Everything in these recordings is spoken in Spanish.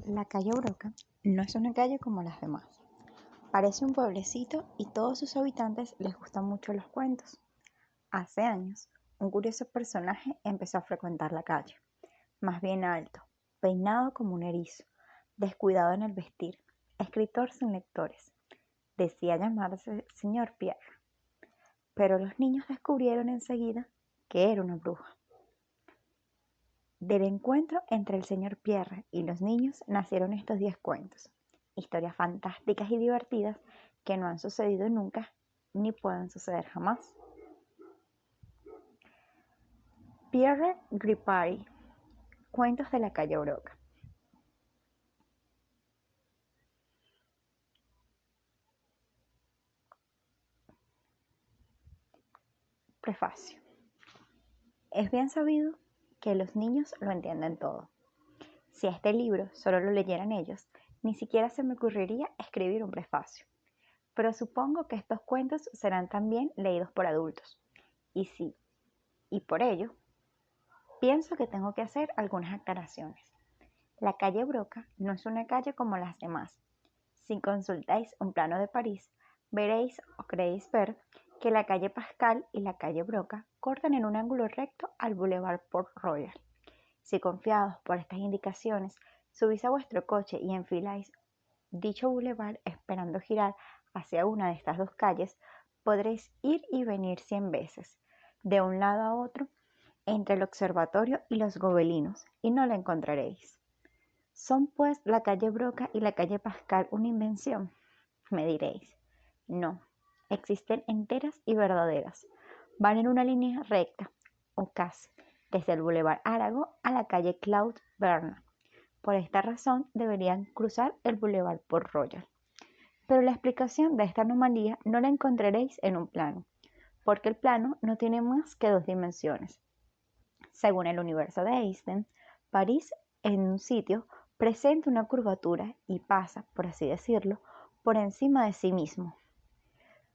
La calle Broca no es una calle como las demás. Parece un pueblecito y todos sus habitantes les gustan mucho los cuentos. Hace años, un curioso personaje empezó a frecuentar la calle. Más bien alto, peinado como un erizo, descuidado en el vestir, escritor sin lectores. Decía llamarse Señor Pierre. Pero los niños descubrieron enseguida que era una bruja. Del encuentro entre el señor Pierre y los niños nacieron estos 10 cuentos, historias fantásticas y divertidas que no han sucedido nunca ni pueden suceder jamás. Pierre Gripari, cuentos de la calle Broca. Prefacio. Es bien sabido que los niños lo entienden todo. Si este libro solo lo leyeran ellos, ni siquiera se me ocurriría escribir un prefacio. Pero supongo que estos cuentos serán también leídos por adultos. Y sí, y por ello, pienso que tengo que hacer algunas aclaraciones. La calle Broca no es una calle como las demás. Si consultáis un plano de París, veréis o creéis ver que la calle Pascal y la calle Broca cortan en un ángulo recto al Boulevard Port Royal. Si confiados por estas indicaciones, subís a vuestro coche y enfiláis dicho boulevard esperando girar hacia una de estas dos calles, podréis ir y venir 100 veces, de un lado a otro, entre el observatorio y los gobelinos, y no la encontraréis. ¿Son pues la calle Broca y la calle Pascal una invención? Me diréis. No, existen enteras y verdaderas. Van en una línea recta, o casi, desde el Boulevard Arago a la calle Claude Bernard. Por esta razón deberían cruzar el Boulevard Port Royal. Pero la explicación de esta anomalía no la encontraréis en un plano, porque el plano no tiene más que 2 dimensiones. Según el universo de Einstein, París en un sitio presenta una curvatura y pasa, por así decirlo, por encima de sí mismo.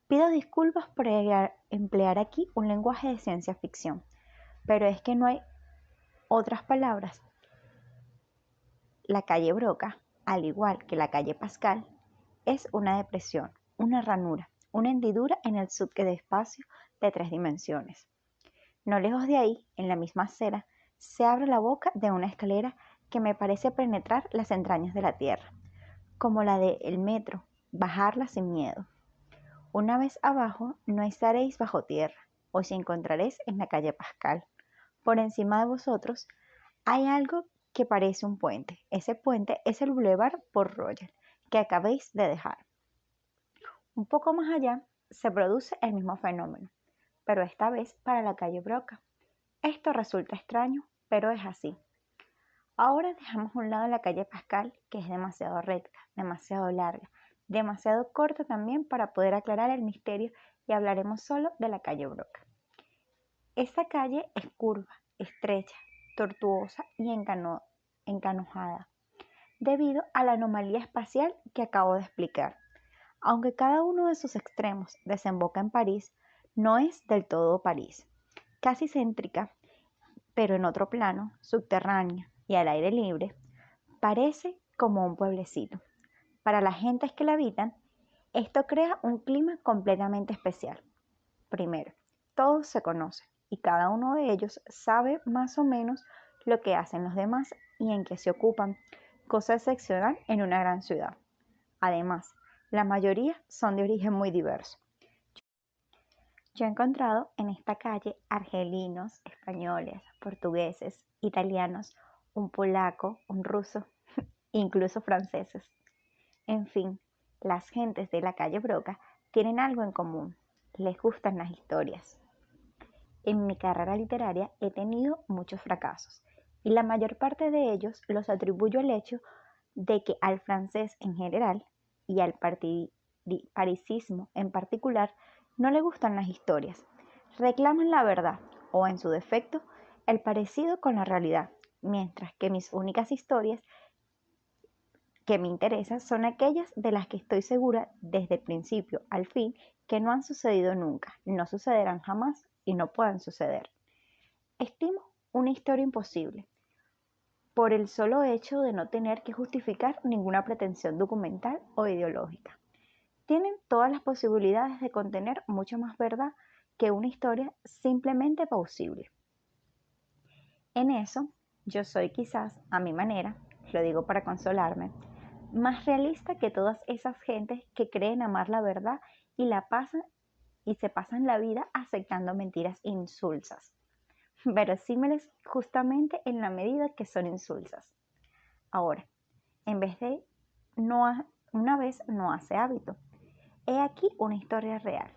Pido disculpas por emplear aquí un lenguaje de ciencia ficción, pero es que no hay otras palabras. La calle Broca, al igual que la calle Pascal, es una depresión, una ranura, una hendidura en el subespacio de 3 dimensiones. No lejos de ahí, en la misma acera, se abre la boca de una escalera que me parece penetrar las entrañas de la tierra, como la del metro, bajarla sin miedo. Una vez abajo, no estaréis bajo tierra, os encontraréis en la calle Pascal. Por encima de vosotros hay algo que parece un puente. Ese puente es el Boulevard Port Royal, que acabéis de dejar. Un poco más allá se produce el mismo fenómeno, pero esta vez para la calle Broca. Esto resulta extraño, pero es así. Ahora dejamos a un lado la calle Pascal, que es demasiado recta, demasiado larga, demasiado corta también para poder aclarar el misterio, y hablaremos solo de la calle Broca. Esta calle es curva, estrecha, tortuosa y encanojada, debido a la anomalía espacial que acabo de explicar. Aunque cada uno de sus extremos desemboca en París, no es del todo París. Casi céntrica, pero en otro plano, subterránea y al aire libre, parece como un pueblecito. Para las gentes que la habitan, esto crea un clima completamente especial. Primero, todos se conocen y cada uno de ellos sabe más o menos lo que hacen los demás y en qué se ocupan, cosa excepcional en una gran ciudad. Además, la mayoría son de origen muy diverso. Yo he encontrado en esta calle argelinos, españoles, portugueses, italianos, un polaco, un ruso, incluso franceses. En fin, las gentes de la calle Broca tienen algo en común: les gustan las historias. En mi carrera literaria he tenido muchos fracasos y la mayor parte de ellos los atribuyo al hecho de que al francés en general y al parisismo en particular no le gustan las historias. Reclaman la verdad o, en su defecto, el parecido con la realidad, mientras que mis únicas historias que me interesan son aquellas de las que estoy segura desde el principio al fin que no han sucedido nunca, no sucederán jamás y no pueden suceder. Estimo una historia imposible, por el solo hecho de no tener que justificar ninguna pretensión documental o ideológica. Tienen todas las posibilidades de contener mucho más verdad que una historia simplemente plausible. En eso, yo soy quizás, a mi manera, lo digo para consolarme, más realista que todas esas gentes que creen amar la verdad y se pasan la vida aceptando mentiras insulsas, verosímiles justamente en la medida que son insulsas. Ahora, en vez de una vez no hace hábito, he aquí una historia real.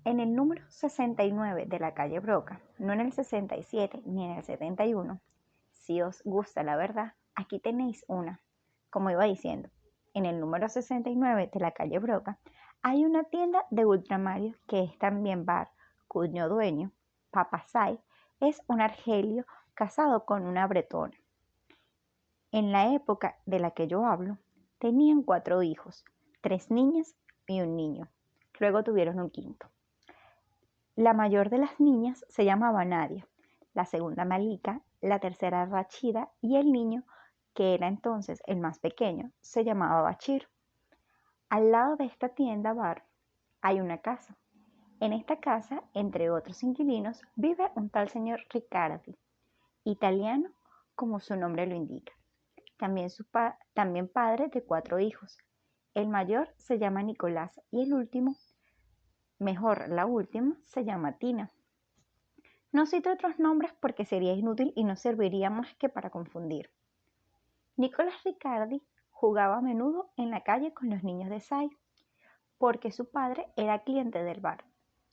En el número 69 de la calle Broca, no en el 67 ni en el 71, si os gusta la verdad, aquí tenéis una. Como iba diciendo, en el número 69 de la calle Broca hay una tienda de Ultramario que es también bar, cuyo dueño, Papasay, es un argelio casado con una bretona. En la época de la que yo hablo, tenían 4 hijos, 3 niñas y un niño. Luego tuvieron un quinto. La mayor de las niñas se llamaba Nadia, la segunda Malika, la tercera Rachida y el niño, que era entonces el más pequeño, se llamaba Bachir. Al lado de esta tienda bar hay una casa. En esta casa, entre otros inquilinos, vive un tal señor Riccardi, italiano como su nombre lo indica. También padre de 4 hijos. El mayor se llama Nicolás y el último, mejor la última, se llama Tina. No cito otros nombres porque sería inútil y no serviría más que para confundir. Nicolás Riccardi jugaba a menudo en la calle con los niños de Say, porque su padre era cliente del bar.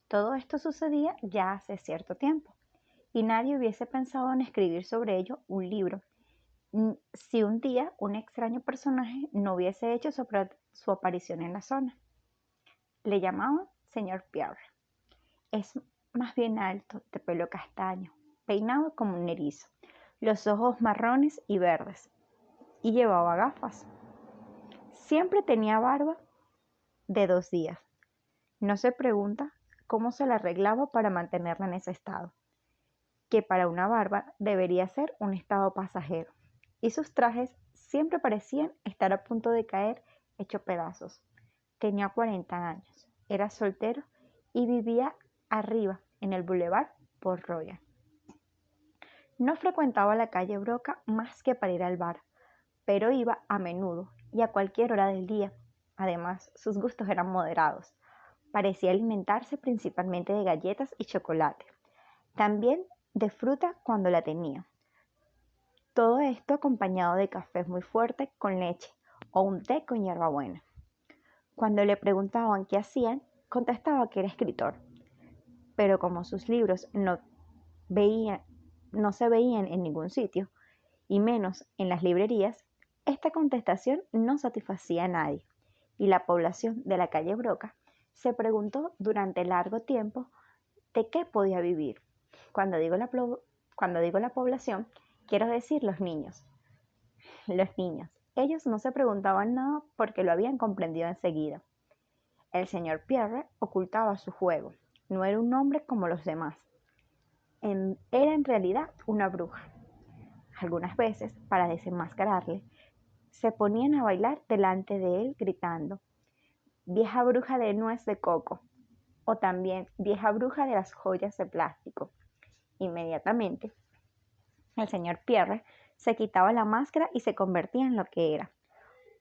Todo esto sucedía ya hace cierto tiempo, y nadie hubiese pensado en escribir sobre ello un libro, si un día un extraño personaje no hubiese hecho su aparición en la zona. Le llamaban señor Pierre. Es más bien alto, de pelo castaño, peinado como un erizo, los ojos marrones y verdes, y llevaba gafas. Siempre tenía barba de 2 días. No se pregunta cómo se la arreglaba para mantenerla en ese estado, que para una barba debería ser un estado pasajero, y sus trajes siempre parecían estar a punto de caer hecho pedazos. Tenía 40 años, era soltero y vivía arriba, en el Boulevard Port Royal. No frecuentaba la calle Broca más que para ir al bar, pero iba a menudo y a cualquier hora del día. Además, sus gustos eran moderados. Parecía alimentarse principalmente de galletas y chocolate, también de fruta cuando la tenía. Todo esto acompañado de café muy fuerte con leche o un té con hierbabuena. Cuando le preguntaban qué hacían, contestaba que era escritor. Pero como sus libros no se veían en ningún sitio, y menos en las librerías, esta contestación no satisfacía a nadie, y la población de la calle Broca se preguntó durante largo tiempo de qué podía vivir. Cuando digo la población, quiero decir los niños. Los niños. Ellos no se preguntaban nada porque lo habían comprendido enseguida. El señor Pierre ocultaba su juego. No era un hombre como los demás. Era en realidad una bruja. Algunas veces, para desenmascararle, se ponían a bailar delante de él gritando: vieja bruja de nuez de coco, o también vieja bruja de las joyas de plástico. Inmediatamente, el señor Pierre se quitaba la máscara y se convertía en lo que era.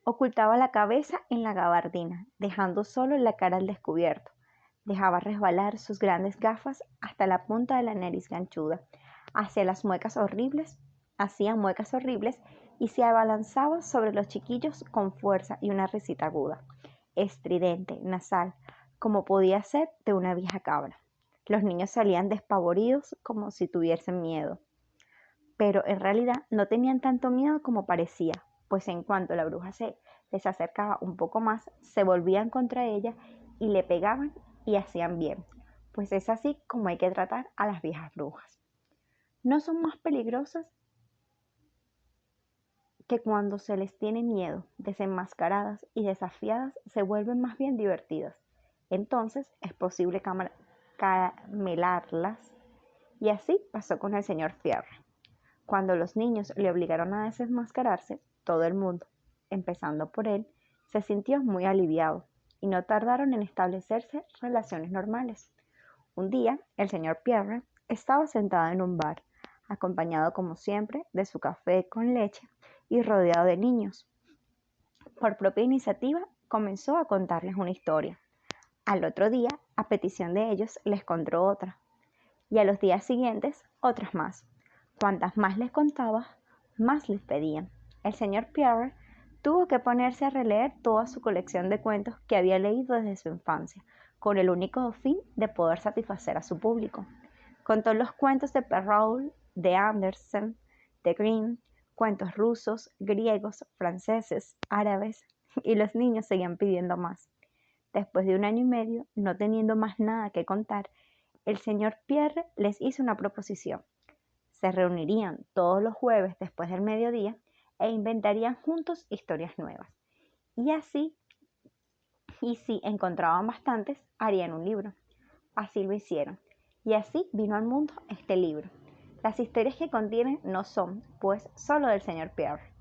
Ocultaba la cabeza en la gabardina, dejando solo la cara al descubierto. Dejaba resbalar sus grandes gafas hasta la punta de la nariz ganchuda, hacía muecas horribles y se abalanzaba sobre los chiquillos con fuerza y una risita aguda, estridente, nasal, como podía ser de una vieja cabra. Los niños salían despavoridos como si tuviesen miedo, pero en realidad no tenían tanto miedo como parecía, pues en cuanto la bruja se les acercaba un poco más, se volvían contra ella y le pegaban y hacían bien, pues es así como hay que tratar a las viejas brujas. No son más peligrosas que cuando se les tiene miedo, desenmascaradas y desafiadas se vuelven más bien divertidas. Entonces es posible caramelarlas, y así pasó con el señor Pierre. Cuando los niños le obligaron a desenmascararse, todo el mundo, empezando por él, se sintió muy aliviado y no tardaron en establecerse relaciones normales. Un día, el señor Pierre estaba sentado en un bar, acompañado como siempre de su café con leche y rodeado de niños. Por propia iniciativa, comenzó a contarles una historia. Al otro día, a petición de ellos, les contó otra. Y a los días siguientes, otras más. Cuantas más les contaba, más les pedían. El señor Pierre tuvo que ponerse a releer toda su colección de cuentos que había leído desde su infancia, con el único fin de poder satisfacer a su público. Contó los cuentos de Perrault, de Andersen, de Grimm, cuentos rusos, griegos, franceses, árabes, y los niños seguían pidiendo más. Después de 1 año y medio, no teniendo más nada que contar, el señor Pierre les hizo una proposición. Se reunirían todos los jueves después del mediodía e inventarían juntos historias nuevas. Y si encontraban bastantes, harían un libro. Así lo hicieron. Y así vino al mundo este libro. Las historias que contienen no son, pues, solo del señor Pierre.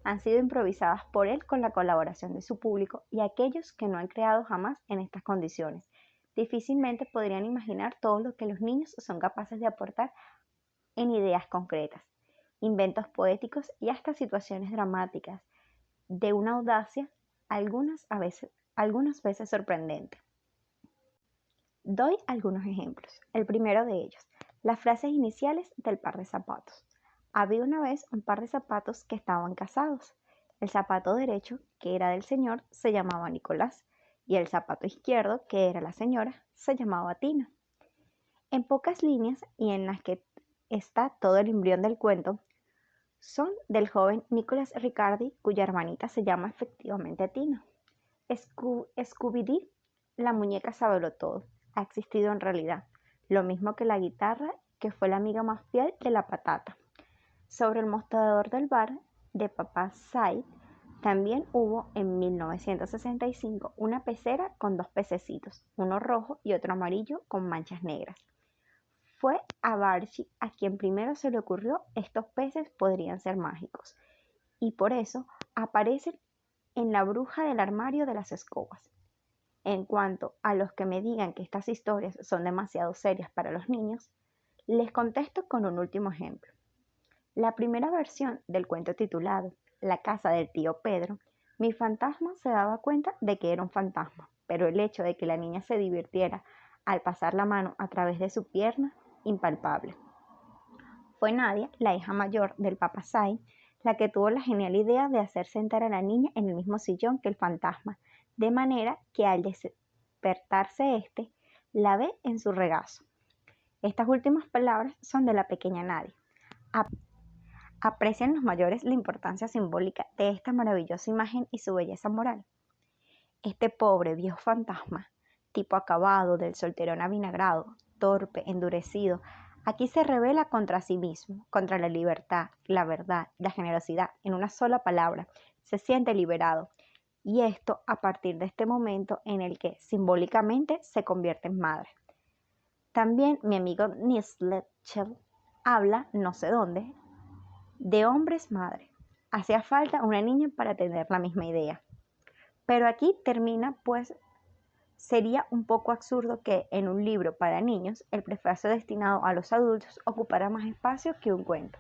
Han sido improvisadas por él con la colaboración de su público y aquellos que no han creado jamás en estas condiciones. Difícilmente podrían imaginar todo lo que los niños son capaces de aportar en ideas concretas, inventos poéticos y hasta situaciones dramáticas, de una audacia algunas veces sorprendente. Doy algunos ejemplos. El primero de ellos, las frases iniciales del par de zapatos. Había una vez un par de zapatos que estaban casados. El zapato derecho, que era del señor, se llamaba Nicolás, y el zapato izquierdo, que era la señora, se llamaba Tina. En pocas líneas, y en las que está todo el embrión del cuento, son del joven Nicolas Riccardi, cuya hermanita se llama efectivamente Tina. Scooby-Doo, la muñeca sabelo todo, ha existido en realidad, lo mismo que la guitarra, que fue la amiga más fiel de la patata. Sobre el mostrador del bar de Papá Side también hubo en 1965 una pecera con 2 pececitos, uno rojo y otro amarillo con manchas negras. Fue a Barchi a quien primero se le ocurrió estos peces podrían ser mágicos, y por eso aparecen en La bruja del armario de las escobas. En cuanto a los que me digan que estas historias son demasiado serias para los niños, les contesto con un último ejemplo. La primera versión del cuento titulado La casa del tío Pedro, mi fantasma se daba cuenta de que era un fantasma, pero el hecho de que la niña se divirtiera al pasar la mano a través de su pierna, impalpable. Fue Nadia, la hija mayor del papasay, la que tuvo la genial idea de hacer sentar a la niña en el mismo sillón que el fantasma, de manera que al despertarse la ve en su regazo. Estas últimas palabras son de la pequeña Nadia. ¿Aprecian los mayores la importancia simbólica de esta maravillosa imagen y su belleza moral? Este pobre viejo fantasma, tipo acabado del solterón avinagrado, torpe, endurecido, aquí se revela contra sí mismo, contra la libertad, la verdad, la generosidad, en una sola palabra, se siente liberado. Y esto a partir de este momento en el que simbólicamente se convierte en madre. También mi amigo Nietzsche habla, no sé dónde, de hombres madre. Hacía falta una niña para tener la misma idea. Pero aquí termina, pues sería un poco absurdo que en un libro para niños el prefacio destinado a los adultos ocupara más espacio que un cuento.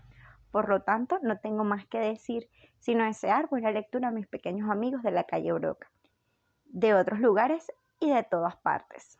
Por lo tanto, no tengo más que decir, sino desear buena lectura a mis pequeños amigos de la calle Broca, de otros lugares y de todas partes.